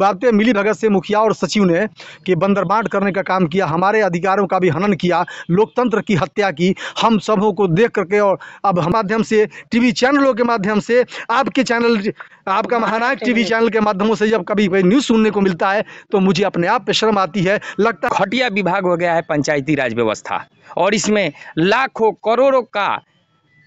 बातें मिली भगत से मुखिया और सचिव ने कि बंदरबांट करने का काम किया, हमारे अधिकारों का भी हनन किया, लोकतंत्र की हत्या की। हम सबों को देख करके और अब हम माध्यम से टीवी चैनलों के माध्यम से आपके चैनल, आपका महानायक टीवी चैनल के माध्यमों से जब कभी कोई न्यूज़ सुनने को मिलता है तो मुझे अपने आप पे शर्म आती है। लगता है घटिया विभाग हो गया है पंचायती राज व्यवस्था, और इसमें लाखों करोड़ों का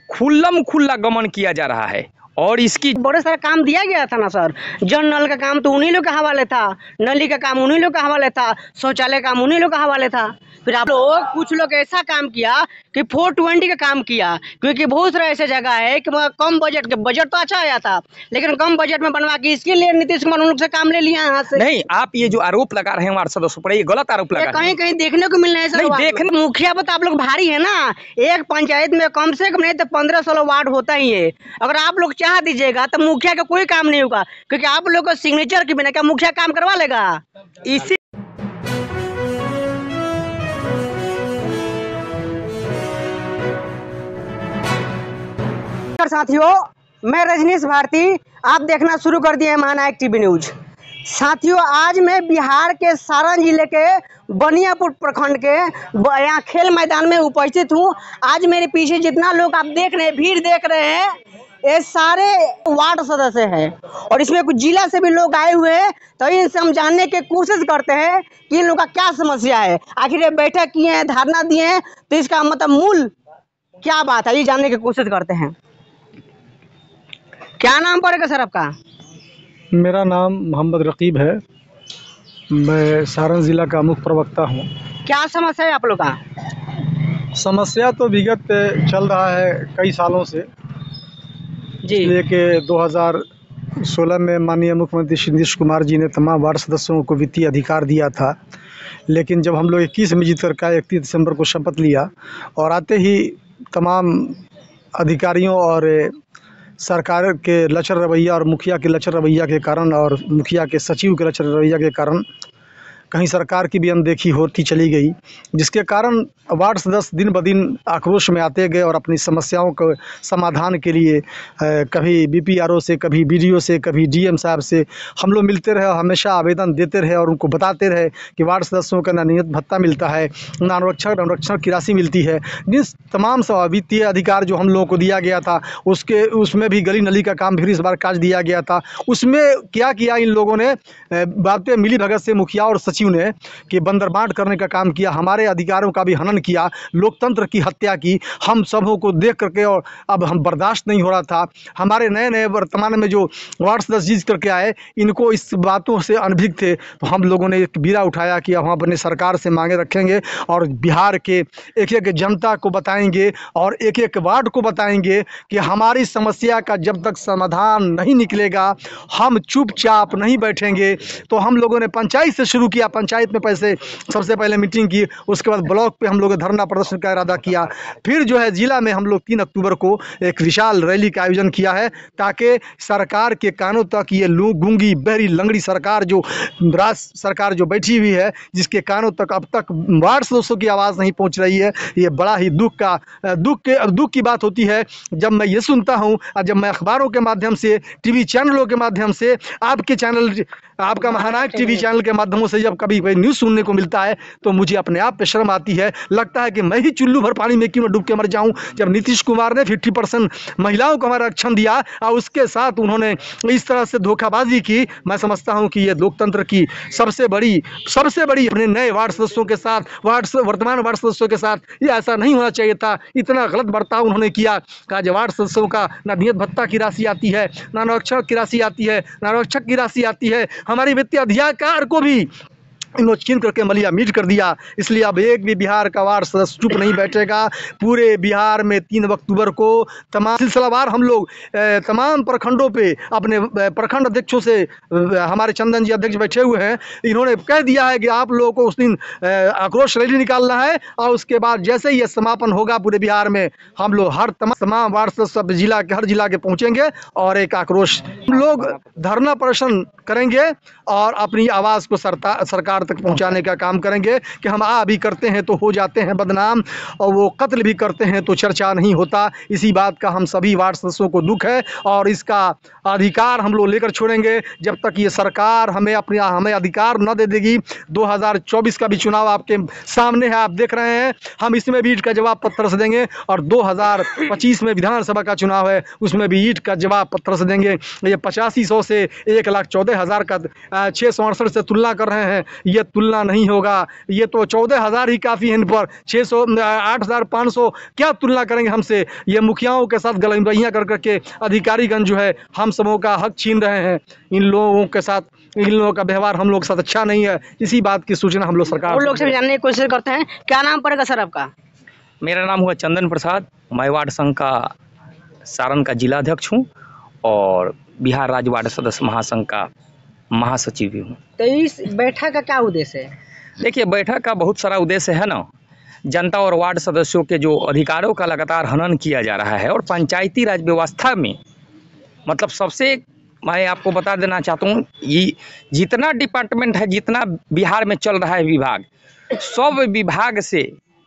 खुल्लम खुल्ला गमन किया जा रहा है। और इसकी बड़े सारा काम दिया गया था ना सर। जल नल का काम तो उन्हीं लोग के हवाले था, नली का काम उन्हीं लोग के हवाले था, शौचालय का काम उन्हीं लोग के हवाले था। फिर आप लोग कुछ लोग ऐसा काम किया कि 420 का काम किया, क्योंकि बहुत सारा ऐसे जगह है कि कम बजट के, बजट तो अच्छा आया था लेकिन कम बजट में बनवा के इसके लिए नीतीश कुमार उन लोग से काम ले लिया यहाँ से। नहीं, आप ये जो आरोप लगा रहे हैं हमारे सदस्यों पर, ये गलत आरोप लगा रहे हैं। कहीं कहीं देखने को मिल रहा है सर। नहीं, देखने मुखिया पर तो आप लोग भारी है ना। एक पंचायत में कम से कम नहीं तो 15-16 वार्ड होता ही है। अगर आप लोग चाह दीजिएगा तो मुखिया का कोई काम नहीं होगा, क्योंकि आप लोग को सिग्नेचर के बिना क्या मुखिया काम करवा लेगा? इसी साथियों, मैं रजनीश भारती, आप देखना शुरू कर दिए महानायक टीवी न्यूज। साथियों, आज मैं बिहार के सारण जिले के बनियापुर प्रखंड के यहाँ खेल मैदान में उपस्थित हूँ। आज मेरे पीछे जितना लोग आप देख रहे हैं, भीड़ देख रहे हैं, ये सारे वार्ड सदस्य हैं और इसमें कुछ जिला से भी लोग आए हुए हैं। तो इनसे हम जानने की कोशिश करते हैं कि इन लोगों का क्या समस्या है। आखिर ये बैठक किए हैं, धरना दिए हैं, तो इसका मतलब मूल क्या बात है, ये जानने की कोशिश करते हैं। क्या नाम पड़ेगा सर आपका? मेरा नाम मोहम्मद रकीब है, मैं सारण ज़िला का मुख्य प्रवक्ता हूँ। क्या समस्या है आप लोग का? समस्या तो विगत चल रहा है कई सालों से जी। इसलिए कि 2016 में माननीय मुख्यमंत्री श्री नीतीश कुमार जी ने तमाम वार्ड सदस्यों को वित्तीय अधिकार दिया था, लेकिन जब हम लोग 21 में जीत कर का 31 दिसंबर को शपथ लिया और आते ही तमाम अधिकारियों और सरकार के लचर रवैया और मुखिया के लचर रवैया के कारण और मुखिया के सचिव के लचर रवैया के कारण कहीं सरकार की भी अनदेखी होती चली गई, जिसके कारण वार्ड सदस्य दिन ब दिन आक्रोश में आते गए और अपनी समस्याओं को समाधान के लिए कभी बीपीआरओ से, कभी बीडीओ से, कभी डीएम साहब से हम लोग मिलते रहे, हमेशा आवेदन देते रहे और उनको बताते रहे कि वार्ड सदस्यों का ना नियत भत्ता मिलता है, ना अनुरक्षण की राशि मिलती है। जिस तमाम वित्तीय अधिकार जो हम लोगों को दिया गया था उसमें भी गली नली का काम फिर इस बार काट दिया गया था। उसमें क्या किया इन लोगों ने, बातें मिली भगत से मुखिया और सचिव ने कि बंदरबांट करने का काम किया, हमारे अधिकारों का भी हनन किया, लोकतंत्र की हत्या की। हम सबों को देख करके और अब हम बर्दाश्त नहीं हो रहा था। हमारे नए नए वर्तमान में जो वार्ड सदस्य जीत करके आए, इनको इस बातों से अनभिज्ञ थे, तो हम लोगों ने एक बीड़ा उठाया कि हम अपने सरकार से मांगे रखेंगे और बिहार के एक एक जनता को बताएंगे और एक एक वार्ड को बताएंगे कि हमारी समस्या का जब तक समाधान नहीं निकलेगा हम चुपचाप नहीं बैठेंगे। तो हम लोगों ने पंचायत से शुरू किया, पंचायत में पैसे सबसे पहले मीटिंग की, उसके बाद ब्लॉक पे हम लोग धरना प्रदर्शन का इरादा किया, फिर जो है जिला में हम लोग 3 अक्टूबर को एक विशाल रैली का आयोजन किया है ताकि सरकार के कानों तक ये गूंगी बहरी लंगड़ी सरकार जो राज्य सरकार जो बैठी हुई है, जिसके कानों तक अब तक वार्ड सदस्यों की आवाज़ नहीं पहुंच रही है, ये बड़ा ही दुख की बात होती है जब मैं ये सुनता हूँ और जब मैं अखबारों के माध्यम से, टीवी चैनलों के माध्यम से, आपके चैनल, आपका महानायक टीवी चैनल के माध्यमों से जब कभी कोई न्यूज़ सुनने को मिलता है तो मुझे अपने आप पे शर्म आती है। लगता है कि मैं ही चुल्लू भर पानी में क्यों न डूब के मर जाऊं। जब नीतीश कुमार ने 50% महिलाओं को हमारा आरक्षण दिया और उसके साथ उन्होंने इस तरह से धोखाबाजी की, मैं समझता हूं कि ये लोकतंत्र की सबसे बड़ी अपने नए वार्ड सदस्यों के साथ, वर्तमान वार्ड सदस्यों के साथ ये ऐसा नहीं होना चाहिए था। इतना गलत बर्ताव उन्होंने किया। कहा वार्ड सदस्यों का ना नियत भत्ता की राशि आती है, ना अनुरक्षण की राशि आती है, ना आरक्षक की राशि आती है, हमारी वित्तीय अधिकार को भी इन्होंने छीन करके मलिया मीट कर दिया। इसलिए अब एक भी बिहार का वार्ड सदस्य चुप नहीं बैठेगा। पूरे बिहार में 3 अक्टूबर को तमाम सिलसिलावार हम लोग तमाम प्रखंडों पे अपने प्रखंड अध्यक्षों से, हमारे चंदन जी अध्यक्ष बैठे हुए हैं, इन्होंने कह दिया है कि आप लोगों को उस दिन आक्रोश रैली निकालना है और उसके बाद जैसे ही ये समापन होगा पूरे बिहार में हम लोग हर तमाम वार्ड सदस्य जिला के, हर जिला के पहुँचेंगे और एक आक्रोश हम लोग धरना प्रदर्शन करेंगे और अपनी आवाज़ को सरकार तक पहुंचाने का काम करेंगे कि हम भी करते हैं तो हो जाते हैं बदनाम, और वो कत्ल भी करते हैं तो चर्चा नहीं होता। इसी बात का हम सभी वार्ड सदस्यों को दुख है, और इसका अधिकार हम लोग लेकर छोड़ेंगे जब तक ये सरकार हमें अधिकार न दे देगी। 2024 का भी चुनाव आपके सामने है, आप देख रहे हैं, हम इसमें भी ईंट का जवाब पत्थर से देंगे, और 2025 में विधानसभा का चुनाव है, उसमें भी ईंट का जवाब पत्थर से देंगे। ये 8500 से 1,14,000 का 668 से तुलना कर रहे हैं, ये तुलना नहीं होगा। ये तो 14,000 ही काफ़ी है, इन पर 600 8,500 क्या तुलना करेंगे हमसे। ये मुखियाओं के साथ गलतियाँ कर करके अधिकारीगण जो है हम सबों का हक छीन रहे हैं। इन लोगों के साथ, इन लोगों का व्यवहार हम लोग के साथ अच्छा नहीं है। इसी बात की सूचना हम लोग सरकार वो लोग से जानने की कोशिश करते हैं। क्या नाम पड़ेगा सर आपका? मेरा नाम हुआ चंदन प्रसाद, मैं वार्ड संघ का सारण का जिला अध्यक्ष हूँ और बिहार राज्य वार्ड सदस्य महासंघ का महासचिव भी हूँ। तो इस बैठक का क्या उद्देश्य है? देखिए, बैठक का बहुत सारा उद्देश्य है ना। जनता और वार्ड सदस्यों के जो अधिकारों का लगातार हनन किया जा रहा है, और पंचायती राज व्यवस्था में मतलब सबसे मैं आपको बता देना चाहता हूँ, ये जितना डिपार्टमेंट है, जितना बिहार में चल रहा है विभाग, सब विभाग से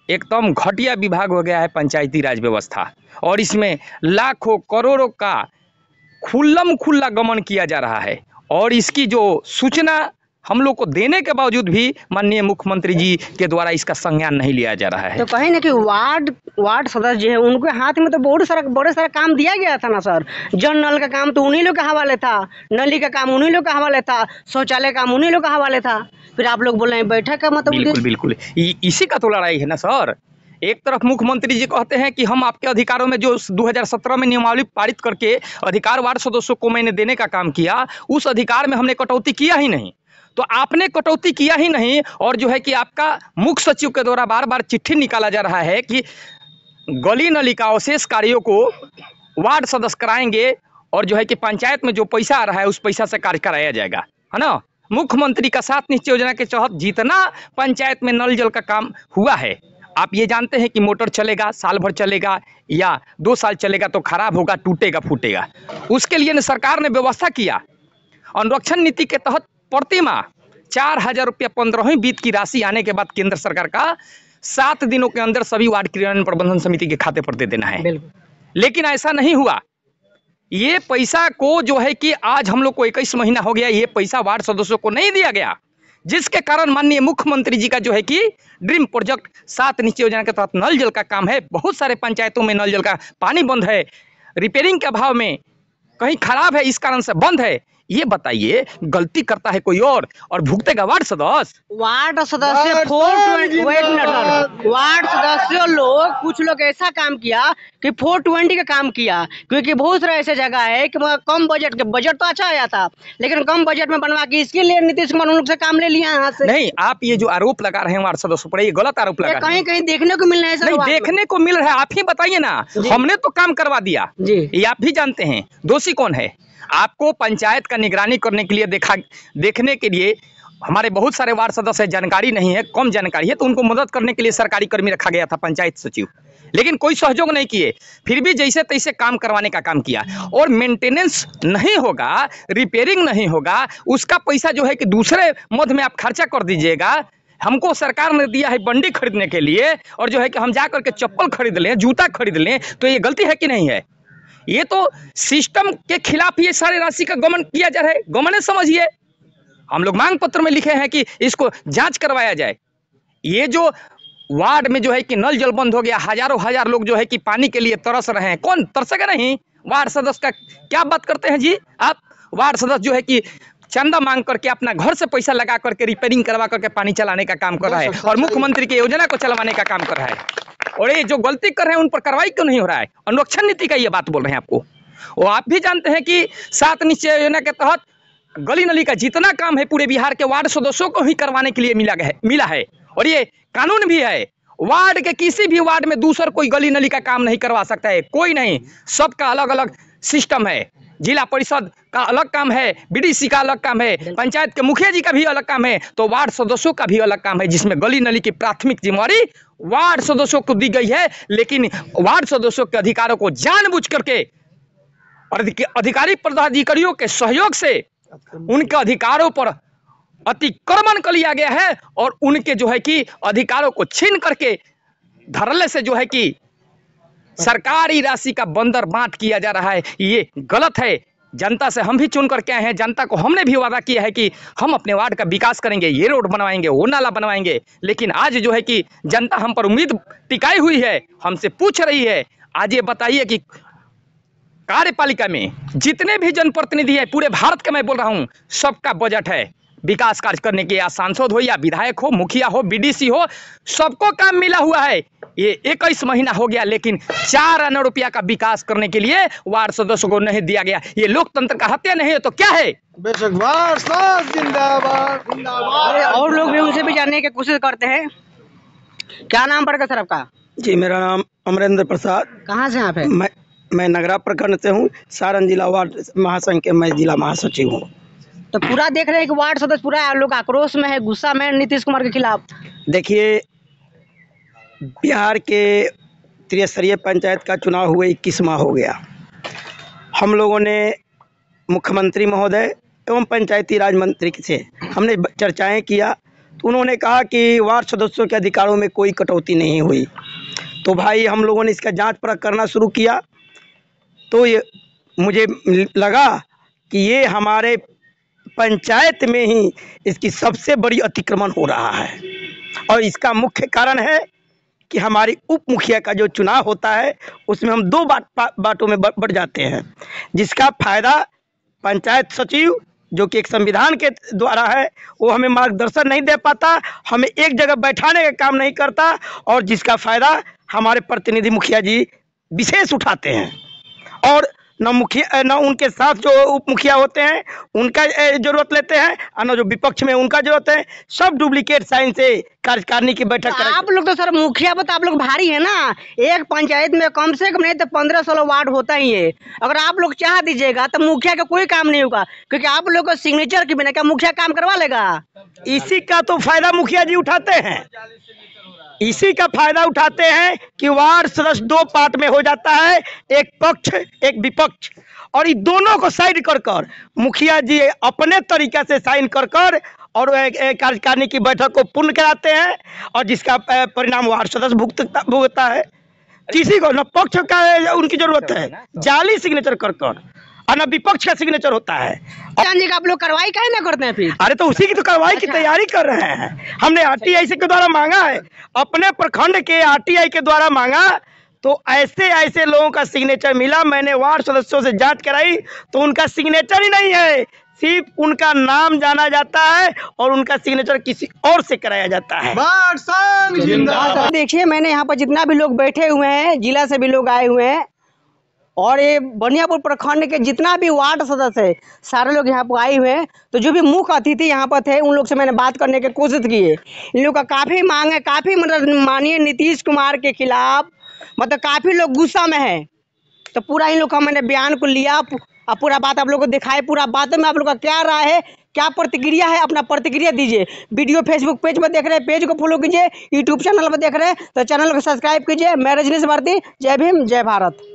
एकदम घटिया विभाग हो गया है पंचायती राज व्यवस्था। और इसमें लाखों करोड़ों का खुल्ला गमन किया जा रहा है, और इसकी जो सूचना हम लोग को देने के बावजूद भी माननीय मुख्यमंत्री जी के द्वारा इसका संज्ञान नहीं लिया जा रहा है। तो कहीं ना कि वार्ड सदस्य जो है उनके हाथ में तो बड़े सारा काम दिया गया था ना सर। जल नल का काम तो उन्हीं लोग के हवाले था, नली का काम उन्हीं लोग के हवाले था, शौचालय का काम उन्हीं लोग के हवाले था। फिर आप लोग बोल रहे हैं बैठक का मतलब? बिल्कुल इसी का तो लड़ाई है ना सर। एक तरफ मुख्यमंत्री जी कहते हैं कि हम आपके अधिकारों में जो 2017 में नियमावली पारित करके अधिकार वार्ड सदस्यों को मैंने देने का काम किया, उस अधिकार में हमने कटौती किया ही नहीं। तो आपने कटौती किया ही नहीं, और जो है कि आपका मुख्य सचिव के द्वारा बार बार चिट्ठी निकाला जा रहा है कि गली नली का अवशेष कार्यों को वार्ड सदस्य कराएंगे, और जो है कि पंचायत में जो पैसा आ रहा है उस पैसा से कार्य कराया जाएगा, है ना। मुख्यमंत्री का 7 निश्चय योजना के तहत जितना पंचायत में नल जल का काम हुआ है, आप ये जानते हैं कि मोटर चलेगा, साल भर चलेगा या 2 साल चलेगा तो खराब होगा, टूटेगा फूटेगा। उसके लिए सरकार ने व्यवस्था किया, अनुरक्षण नीति के तहत प्रति माह 4,000 रुपया 15वीं बीत की राशि आने के बाद केंद्र सरकार का 7 दिनों के अंदर सभी वार्ड क्रियान्वयन प्रबंधन समिति के खाते पर दे देना है। लेकिन ऐसा नहीं हुआ। ये पैसा को जो है कि आज हम लोग को 21 महीना हो गया, ये पैसा वार्ड सदस्यों को नहीं दिया गया, जिसके कारण माननीय मुख्यमंत्री जी का जो है कि ड्रीम प्रोजेक्ट 7 निश्चय योजना के तहत नल जल का काम है। बहुत सारे पंचायतों में नल जल का पानी बंद है, रिपेयरिंग के अभाव में कहीं खराब है, इस कारण से बंद है। ये बताइए, गलती करता है कोई और भुगतेगा वार्ड सदस्य? वार्ड सदस्य 420 वार्ड सदस्य लोग, कुछ लोग ऐसा काम किया कि 420 का काम किया, क्योंकि बहुत सारा ऐसा जगह है कि कम बजट के, बजट तो अच्छा आया था लेकिन कम बजट में बनवा के इसके लिए नीतीश कुमार उन से काम ले लिया यहाँ से। नहीं, आप ये जो आरोप लगा रहे हैं वार्ड सदस्यों पर, ये गलत आरोप लगा रहे हैं। कहीं देखने को मिल रहा है सर? नहीं देखने को मिल रहा है, आप ही बताइए ना। हमने तो काम करवा दिया जी, ये आप भी जानते हैं। दोषी कौन है? आपको पंचायत का निगरानी करने के लिए देखने के लिए हमारे बहुत सारे वार्ड सदस्य जानकारी नहीं है, कम जानकारी है, तो उनको मदद करने के लिए सरकारी कर्मी रखा गया था, पंचायत सचिव, लेकिन कोई सहयोग नहीं किए। फिर भी जैसे तैसे काम करवाने का काम किया, और मेंटेनेंस नहीं होगा, रिपेयरिंग नहीं होगा, उसका पैसा जो है कि दूसरे मद में आप खर्चा कर दीजिएगा। हमको सरकार ने दिया है बंडी खरीदने के लिए, और जो है कि हम जा करके चप्पल खरीद लें, जूता खरीद लें, तो ये गलती है कि नहीं है? ये तो सिस्टम के खिलाफ ये सारे राशि का गमन किया जा रहा है। गमन समझिए, हम लोग मांग पत्र में लिखे हैं कि इसको जांच करवाया जाए। ये जो वार्ड में जो है कि नल जल बंद हो गया, हजार लोग जो है कि पानी के लिए तरस रहे हैं, कौन तरसेगा नहीं? वार्ड सदस्य का क्या बात करते हैं जी आप? वार्ड सदस्य जो है कि चंदा मांग करके अपना घर से पैसा लगा करके रिपेयरिंग करवा करके पानी चलाने का काम कर रहा है, और मुख्यमंत्री की योजना को चलवाने का काम कर रहा है। और ये जो गलती कर रहे हैं उन पर कार्रवाई क्यों नहीं हो रहा है? अनुरक्षण नीति का ये बात बोल रहे हैं आपको। और आप भी जानते हैं कि 7 निश्चय योजना के तहत गली नली का जितना काम है पूरे बिहार के वार्ड सदस्यों को ही करवाने के लिए मिला है, और ये कानून भी है। वार्ड के किसी भी वार्ड में दूसरा कोई गली नली का काम नहीं करवा सकता है, कोई नहीं। सबका अलग अलग सिस्टम है। जिला परिषद का अलग काम है, बीडीसी का अलग काम है, पंचायत के मुखिया जी का भी अलग काम है, तो वार्ड सदस्यों का भी अलग काम है, जिसमें गली नली की प्राथमिक जिम्मेवारी वार्ड सदस्यों को दी गई है। लेकिन वार्ड सदस्यों के अधिकारों को जानबूझ करके और अधिकारी पदाधिकारियों के सहयोग से उनके अधिकारों पर अतिक्रमण कर लिया गया है और उनके जो है कि अधिकारों को छीन करके धड़ल्ले से जो है कि सरकारी राशि का बंदर बांट किया जा रहा है। ये गलत है। जनता से हम भी चुन करके आए हैं, जनता को हमने भी वादा किया है कि हम अपने वार्ड का विकास करेंगे, ये रोड बनवाएंगे, वो नाला बनवाएंगे। लेकिन आज जो है कि जनता हम पर उम्मीद टिकाई हुई है, हमसे पूछ रही है। आज ये बताइए कि कार्यपालिका में जितने भी जनप्रतिनिधि है, पूरे भारत का मैं बोल रहा हूँ, सबका बजट है विकास कार्य करने के, या सांसद हो या विधायक हो, मुखिया हो, बीडीसी हो, सबको काम मिला हुआ है। ये 21 महीना हो गया, लेकिन 4 आना रुपया का विकास करने के लिए वार्ड सदस्यों को नहीं दिया गया। ये लोकतंत्र का हत्या नहीं है तो क्या है? बेशक वार्ड जिंदाबाद जिंदाबाद। और लोग भी उनसे भी जानने की कोशिश करते हैं। क्या नाम पड़ेगा सर आपका? जी, मेरा नाम अमरेंद्र प्रसाद। कहाँ से आप हैं? मैं नगरा प्रखंड से हूँ। सारण जिला वार्ड महासंघ के मैं जिला महासचिव हूँ। तो पूरा देख रहे हैं कि वार्ड सदस्य पूरा लोग आक्रोश में है, गुस्सा में है नीतीश कुमार के खिलाफ। देखिए, बिहार के त्रिस्तरीय पंचायत का चुनाव हुए 21 माह हो गया। हम लोगों ने मुख्यमंत्री महोदय एवं पंचायती राज मंत्री से हमने चर्चाएं किया, तो उन्होंने कहा कि वार्ड सदस्यों के अधिकारों में कोई कटौती नहीं हुई। तो भाई हम लोगों ने इसका जांच परख करना शुरू किया, तो ये मुझे लगा कि ये हमारे पंचायत में ही इसकी सबसे बड़ी अतिक्रमण हो रहा है। और इसका मुख्य कारण है कि हमारी उप मुखिया का जो चुनाव होता है उसमें हम 2 बाटों में बढ़ जाते हैं, जिसका फ़ायदा पंचायत सचिव जो कि एक संविधान के द्वारा है, वो हमें मार्गदर्शन नहीं दे पाता, हमें एक जगह बैठाने का काम नहीं करता, और जिसका फ़ायदा हमारे प्रतिनिधि मुखिया जी विशेष उठाते हैं। और न उनके साथ जो उप मुखिया होते हैं उनका ज़रूरत लेते हैं, और न जो विपक्ष में उनका ज़रूरत है। सब डुप्लीकेट साइन से कार्यकारिणी की बैठक तो आप लोग तो सर मुखिया पर तो आप लोग भारी है ना। एक पंचायत में कम से कम नहीं तो 15-16 वार्ड होता ही है। अगर आप लोग चाह दीजिएगा तो मुखिया का कोई काम नहीं होगा, क्योंकि आप लोग को सिग्नेचर के बिना क्या मुखिया काम करवा लेगा? इसी का तो फायदा मुखिया जी उठाते हैं। इसी का फायदा उठाते हैं कि वार्ड सदस्य 2 पार्ट में हो जाता है, एक पक्ष एक विपक्ष, और ये दोनों को साइड कर कर मुखिया जी अपने तरीका से साइन कर कर और कार्यकारिणी की बैठक को पूर्ण कराते हैं, और जिसका परिणाम वार्ड सदस्य भुगतता है। किसी को न पक्ष का उनकी जरूरत है जाली सिग्नेचर कर कर, और न विपक्ष का सिग्नेचर होता है। जी का आप लोग कार्रवाई काहे ना करते हैं फिर? अरे तो उसी की तो कार्रवाई की तैयारी कर रहे हैं। हमने आरटीआई के द्वारा मांगा है, अपने प्रखंड के आरटीआई के द्वारा मांगा, तो ऐसे लोगों का सिग्नेचर मिला। मैंने वार्ड सदस्यों से जांच कराई तो उनका सिग्नेचर ही नहीं है, सिर्फ उनका नाम जाना जाता है और उनका सिग्नेचर किसी और से कराया जाता है। देखिए, मैंने यहाँ पर जितना भी लोग बैठे हुए हैं, जिला से भी लोग आए हुए हैं, और ये बनियापुर प्रखंड के जितना भी वार्ड सदस्य है सारे लोग यहाँ पर आए हुए हैं। तो जो भी मुख्य अतिथि यहाँ पर थे उन लोग से मैंने बात करने की कोशिश की है। इन लोग का काफ़ी मांग है, काफ़ी मतलब माननीय नीतीश कुमार के खिलाफ मतलब काफ़ी लोग गुस्सा में है। तो पूरा इन लोग का मैंने बयान को लिया और पूरा बात आप लोग को दिखाए। पूरा बातों में आप लोग का क्या राय है, क्या प्रतिक्रिया है, अपना प्रतिक्रिया दीजिए। वीडियो फेसबुक पेज पर देख रहे हैं, पेज को फॉलो कीजिए। यूट्यूब चैनल पर देख रहे हैं तो चैनल को सब्सक्राइब कीजिए। मैं रजनीश भारती, जय भीम, जय भारत।